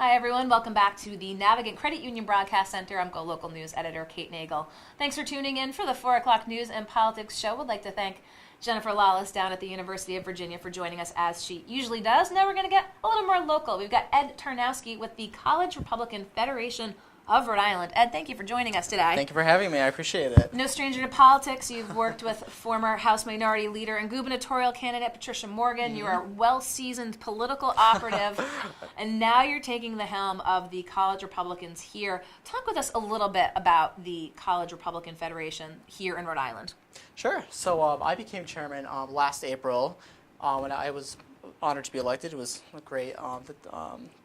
Hi, everyone. Welcome back to the Navigant Credit Union Broadcast Center. I'm Local News Editor Kate Nagel. Thanks for tuning in for the 4 o'clock News and Politics Show. Would like to thank Jennifer Lawless down at the University of Virginia for joining us as she usually does. Now we're going to get a little more local. We've got Ed Tarnowski with the College Republican Federation of Rhode Island. Ed, thank you for joining us today. Thank you for having me. I appreciate it. No stranger to politics. You've worked with former House Minority Leader and gubernatorial candidate Patricia Morgan. Mm-hmm. You are a well-seasoned political operative, and now you're taking the helm of the College Republicans here. Talk with us a little bit about the College Republican Federation here in Rhode Island. Sure. So I became chairman last April when I was honored to be elected. It was great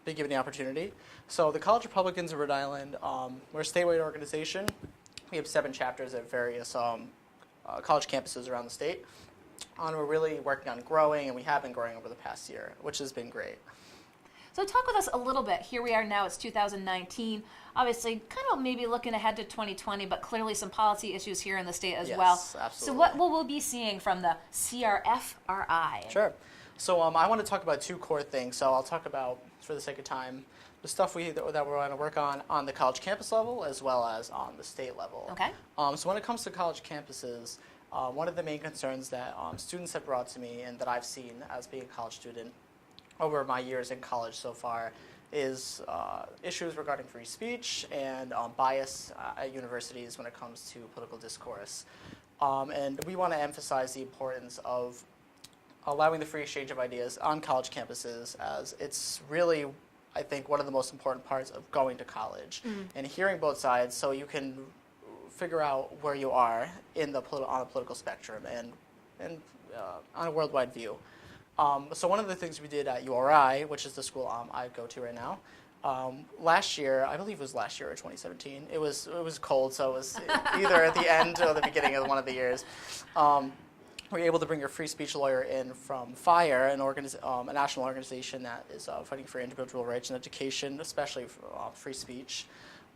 being given the opportunity. So the College Republicans of Rhode Island, we're a statewide organization. We have 7 chapters at various college campuses around the state. And we're really working on growing, and we have been growing over the past year, which has been great. So talk with us a little bit. Here we are now, it's 2019. Obviously, kind of maybe looking ahead to 2020, but clearly some policy issues here in the state as well. Yes, absolutely. So what will we be seeing from the CRFRI? Sure. So I want to talk about 2 core things. So I'll talk about, for the sake of time, the stuff that we're going to work on the college campus level as well as on the state level. Okay. So when it comes to college campuses, one of the main concerns that students have brought to me and that I've seen as being a college student over my years in college so far is issues regarding free speech and bias at universities when it comes to political discourse. And we want to emphasize the importance of allowing the free exchange of ideas on college campuses, as it's really, I think, one of the most important parts of going to college, and hearing both sides so you can figure out where you are in the on the political spectrum and on a worldwide view. So one of the things we did at URI, which is the school I go to right now, last year, I believe it was last year or 2017, it was cold, so it was either at the end or the beginning of one of the years. We were able to bring a free speech lawyer in from FIRE, a national organization that is fighting for individual rights and education, especially for free speech.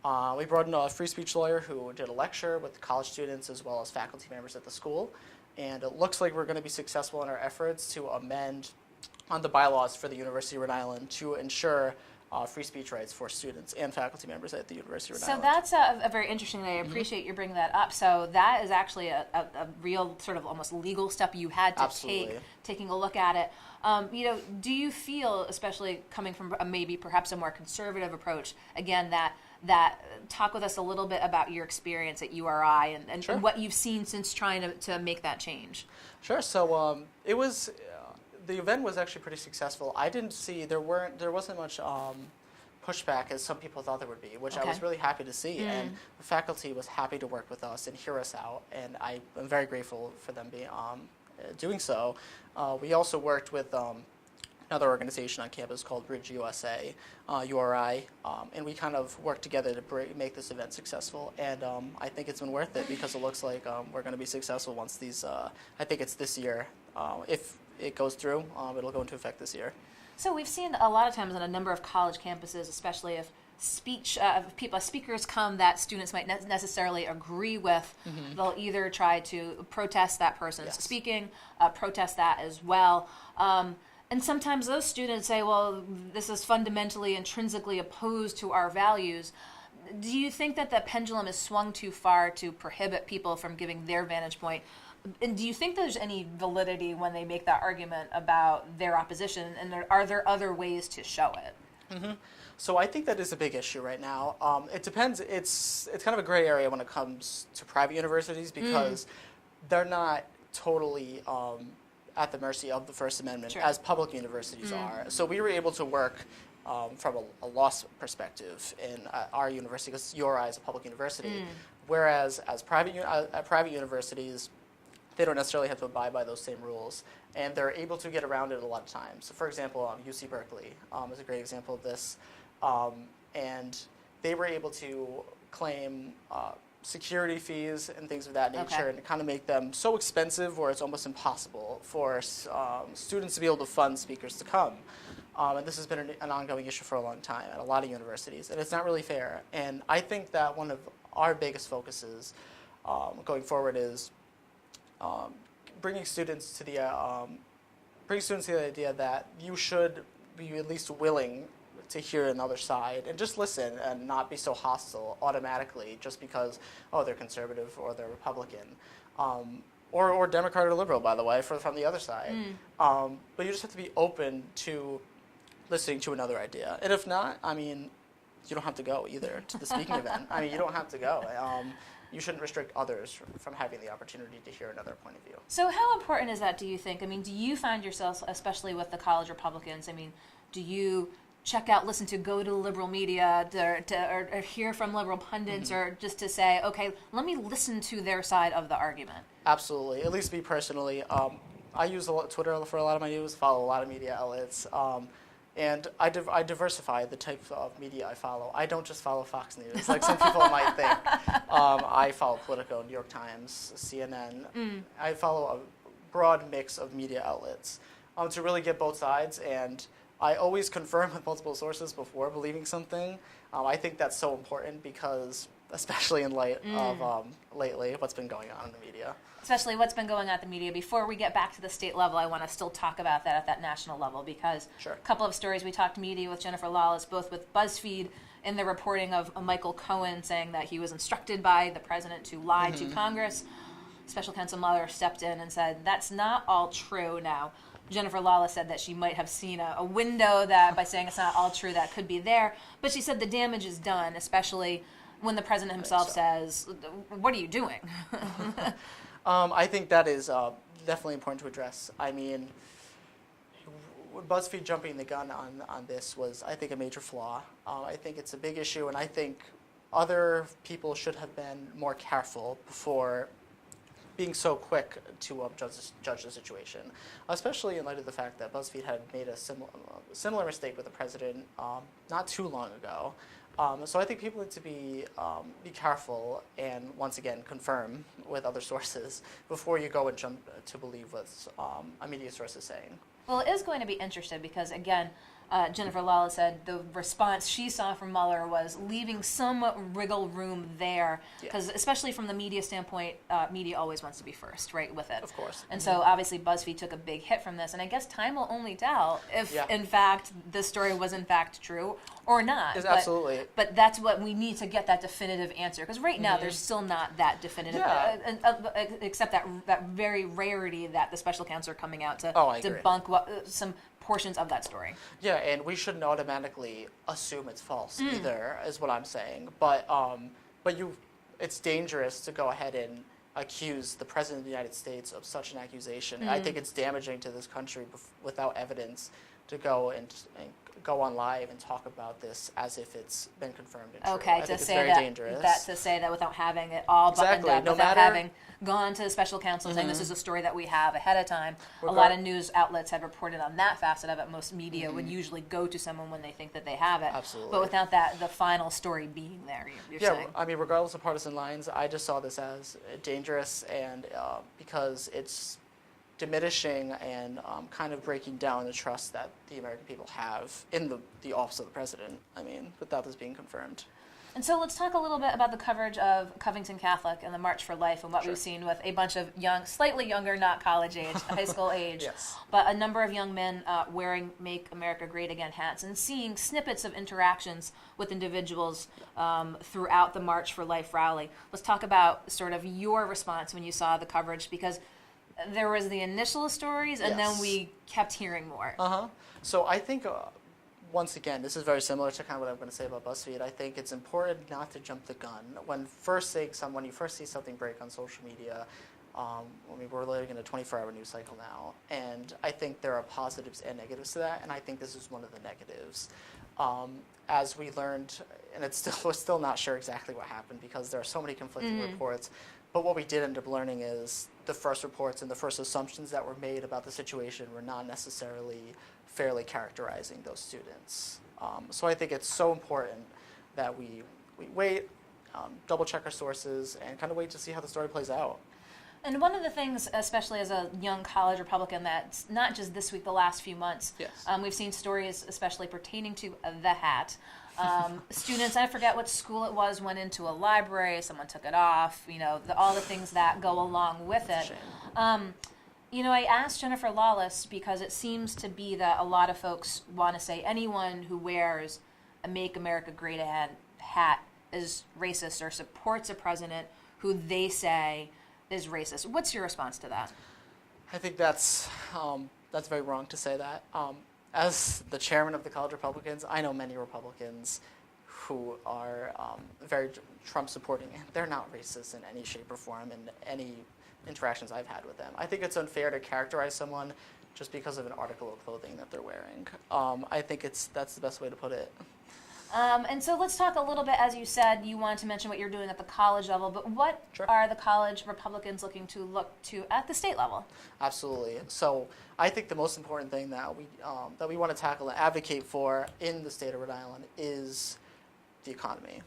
We brought in a free speech lawyer who did a lecture with college students as well as faculty members at the school. And it looks like we're going to be successful in our efforts to amend on the bylaws for the University of Rhode Island to ensure free speech rights for students and faculty members at the University of Rhode Island. So that's a very interesting, I appreciate you bringing that up. So that is actually a real sort of almost legal step you had to take, taking a look at it. Do you feel, especially coming from maybe perhaps a more conservative approach, again, that talk with us a little bit about your experience at URI and Sure. what you've seen since trying to make that change? Sure. So it was. The event was actually pretty successful. I didn't see there wasn't much pushback as some people thought there would be, which I was really happy to see. And the faculty was happy to work with us and hear us out, and I am very grateful for them doing so. We also worked with another organization on campus called Bridge USA, URI, and we kind of worked together to make this event successful. And I think it's been worth it because it looks like we're going to be successful once these. I think it's this year. If it goes through, it'll go into effect this year. So we've seen a lot of times on a number of college campuses, especially if speakers come that students might not necessarily agree with, they'll either try to protest that person's speaking, protest that as well. And sometimes those students say, well, this is fundamentally, intrinsically opposed to our values. Do you think that the pendulum is swung too far to prohibit people from giving their vantage point? And do you think there's any validity when they make that argument about their opposition, and are there other ways to show it? So I think that is a big issue right now. It depends. It's kind of a gray area when it comes to private universities because they're not totally at the mercy of the First Amendment as public universities are. So we were able to work from a law perspective in our university, because URI is a public university, whereas as private universities, they don't necessarily have to abide by those same rules, and they're able to get around it a lot of times. So for example, UC Berkeley is a great example of this, and they were able to claim security fees and things of that nature, and kind of make them so expensive where it's almost impossible for students to be able to fund speakers to come. And this has been an ongoing issue for a long time at a lot of universities, and it's not really fair. And I think that one of our biggest focuses going forward is bringing students to the idea that you should be at least willing to hear another side and just listen and not be so hostile automatically just because, oh, they're conservative or they're Republican. Or Democrat or liberal, by the way, from the other side. But you just have to be open to listening to another idea. And if not, I mean, you don't have to go either to the speaking event. I mean, you don't have to go. You shouldn't restrict others from having the opportunity to hear another point of view. So how important is that, do you think? I mean, do you find yourself, especially with the college Republicans, I mean, do you check out, listen to, go to liberal media or hear from liberal pundits or just to say, okay, let me listen to their side of the argument? Absolutely. At least me personally. I use Twitter for a lot of my news, follow a lot of media outlets. And I diversify the type of media I follow. I don't just follow Fox News, like some people might think. I follow Politico, New York Times, CNN. I follow a broad mix of media outlets to really get both sides. And I always confirm with multiple sources before believing something. I think that's so important because, especially in light of lately, what's been going on in the media. Especially what's been going on at the media. Before we get back to the state level, I want to still talk about that at that national level because a couple of stories we talked media with Jennifer Lawless, both with BuzzFeed in the reporting of Michael Cohen saying that he was instructed by the president to lie to Congress. Special Counsel Mueller stepped in and said that's not all true. Now, Jennifer Lawless said that she might have seen a window that by saying it's not all true that could be there, but she said the damage is done, especially when the president himself says, what are you doing? I think that is definitely important to address. I mean, BuzzFeed jumping the gun on this was, I think, a major flaw. I think it's a big issue, and I think other people should have been more careful before being so quick to judge the situation, especially in light of the fact that BuzzFeed had made a similar mistake with the president not too long ago. So I think people need to be careful and, once again, confirm with other sources before you go and jump to believe what a media source is saying. Well, it is going to be interesting because, again, Jennifer Lawless said the response she saw from Mueller was leaving some wriggle room there, because especially from the media standpoint, media always wants to be first, right, with it. Of course. And so obviously BuzzFeed took a big hit from this, and I guess time will only tell if, in fact, this story was in fact true or not. Absolutely. But that's what we need to get that definitive answer, because right now there's still not that definitive, except that very rarity that the special counsel are coming out to debunk some portions of that story. Yeah, and we shouldn't automatically assume it's false either, is what I'm saying. But it's dangerous to go ahead and accuse the President of the United States of such an accusation. I think it's damaging to this country without evidence to go and go on live and talk about this as if it's been confirmed and true. Okay, I think it's very dangerous. To say that without having it all buttoned up, without having gone to the special counsel saying this is a story that we have ahead of time. A lot of news outlets have reported on that facet of it. Most media would usually go to someone when they think that they have it. Absolutely. But without that, the final story being there, you're saying. I mean, regardless of partisan lines, I just saw this as dangerous and because it's diminishing and kind of breaking down the trust that the American people have in the office of the president, I mean, without this being confirmed. And so let's talk a little bit about the coverage of Covington Catholic and the March for Life and what we've seen with a bunch of young, slightly younger, not college age, high school age, but a number of young men wearing Make America Great Again hats and seeing snippets of interactions with individuals throughout the March for Life rally. Let's talk about sort of your response when you saw the coverage, because there was the initial stories, and then we kept hearing more. So I think, once again, this is very similar to kind of what I'm going to say about BuzzFeed. I think it's important not to jump the gun. When you first see something break on social media, we're living in a 24-hour news cycle now, and I think there are positives and negatives to that, and I think this is one of the negatives. As we learned, and we're still not sure exactly what happened because there are so many conflicting reports, but what we did end up learning is the first reports and the first assumptions that were made about the situation were not necessarily fairly characterizing those students. So I think it's so important that we wait, double check our sources, and kind of wait to see how the story plays out. And one of the things, especially as a young college Republican, that's not just this week, the last few months, we've seen stories especially pertaining to the hat. Students, I forget what school it was, went into a library, someone took it off, all the things that go along with it. You know, I asked Jennifer Lawless because it seems to be that a lot of folks want to say anyone who wears a Make America Great Again hat is racist or supports a president who they say is racist. What's your response to that? I think that's very wrong to say that. As the chairman of the College Republicans, I know many Republicans who are very Trump supporting, and they're not racist in any shape or form in any interactions I've had with them. I think it's unfair to characterize someone just because of an article of clothing that they're wearing. I think that's the best way to put it. And so let's talk a little bit, as you said, you wanted to mention what you're doing at the college level, but what Sure. are the college Republicans looking to look to at the state level? Absolutely. So I think the most important thing that we want to tackle and advocate for in the state of Rhode Island is the economy.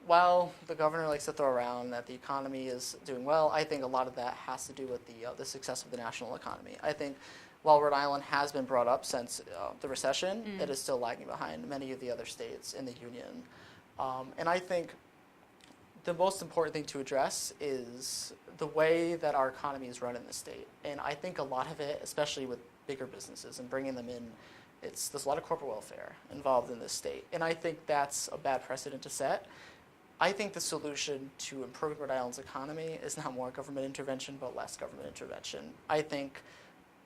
While the governor likes to throw around that the economy is doing well, I think a lot of that has to do with the success of the national economy. I think while Rhode Island has been brought up since the recession, it is still lagging behind many of the other states in the union. And I think the most important thing to address is the way that our economy is run in the state. And I think a lot of it, especially with bigger businesses and bringing them in, there's a lot of corporate welfare involved in this state. And I think that's a bad precedent to set. I think the solution to improving Rhode Island's economy is not more government intervention, but less government intervention. I think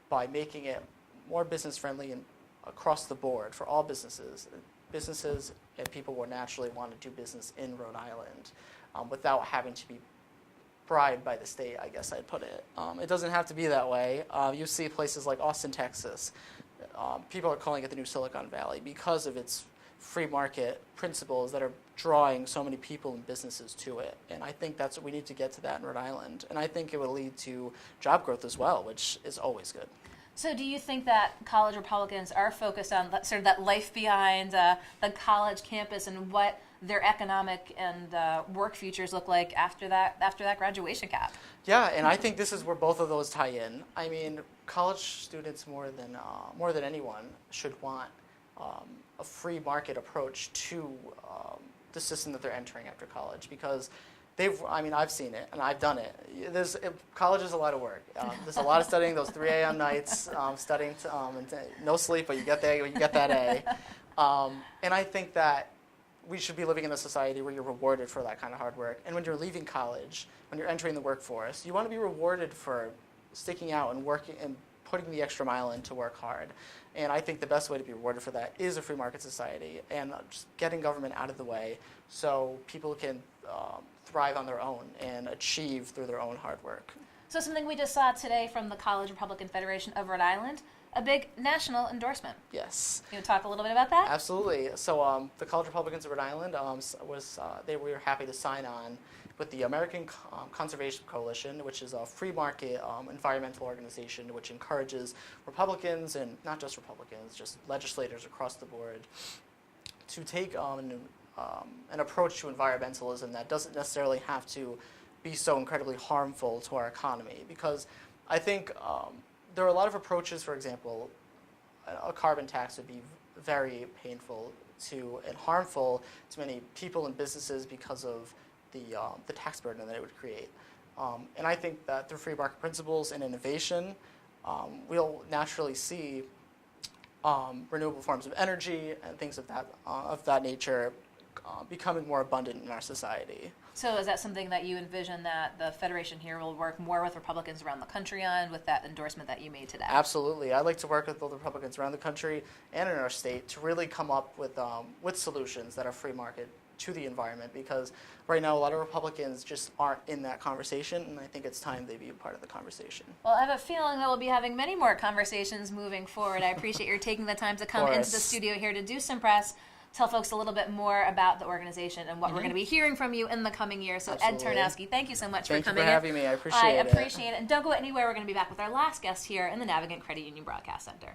by making it more business friendly and across the board for all businesses and people will naturally want to do business in Rhode Island without having to be bribed by the state, I guess I'd put it. It doesn't have to be that way. You see places like Austin, Texas. People are calling it the new Silicon Valley because of its free market principles that are drawing so many people and businesses to it. And I think that's what we need to get to that in Rhode Island. And I think it will lead to job growth as well, which is always good. So do you think that college Republicans are focused on sort of that life behind the college campus and what their economic and work futures look like after that graduation cap? Yeah, and I think this is where both of those tie in. I mean, college students more than anyone should want a free market approach to the system that they're entering after college because I've seen it and I've done it. College is a lot of work. There's a lot of studying, those 3 a.m. nights, studying, and no sleep, but you get that A. And I think that we should be living in a society where you're rewarded for that kind of hard work. And when you're leaving college, when you're entering the workforce, you want to be rewarded for sticking out and working and putting the extra mile in to work hard. And I think the best way to be rewarded for that is a free market society and just getting government out of the way so people can thrive on their own and achieve through their own hard work. So something we just saw today from the College Republican Federation of Rhode Island, a big national endorsement. Yes. Can you talk a little bit about that? Absolutely. So the College Republicans of Rhode Island they were happy to sign on with the American Conservation Coalition, which is a free market environmental organization which encourages Republicans, and not just Republicans, just legislators across the board, to take an approach to environmentalism that doesn't necessarily have to be so incredibly harmful to our economy. Because I think there are a lot of approaches, for example, a carbon tax would be very painful and harmful to many people and businesses because of the tax burden that it would create. And I think that through free market principles and innovation, we'll naturally see renewable forms of energy and things of that nature becoming more abundant in our society. So is that something that you envision that the Federation here will work more with Republicans around the country on with that endorsement that you made today? Absolutely. I'd like to work with both Republicans around the country and in our state to really come up with solutions that are free market to the environment, because right now a lot of Republicans just aren't in that conversation, and I think it's time they be a part of the conversation. Well, I have a feeling that we'll be having many more conversations moving forward. I appreciate your taking the time to come into the studio here to do some press, tell folks a little bit more about the organization and what we're going to be hearing from you in the coming year. So Absolutely. Ed Tarnowski, thank you so much for coming in. Thank you for having me. I appreciate it. And don't go anywhere. We're going to be back with our last guest here in the Navigant Credit Union Broadcast Center.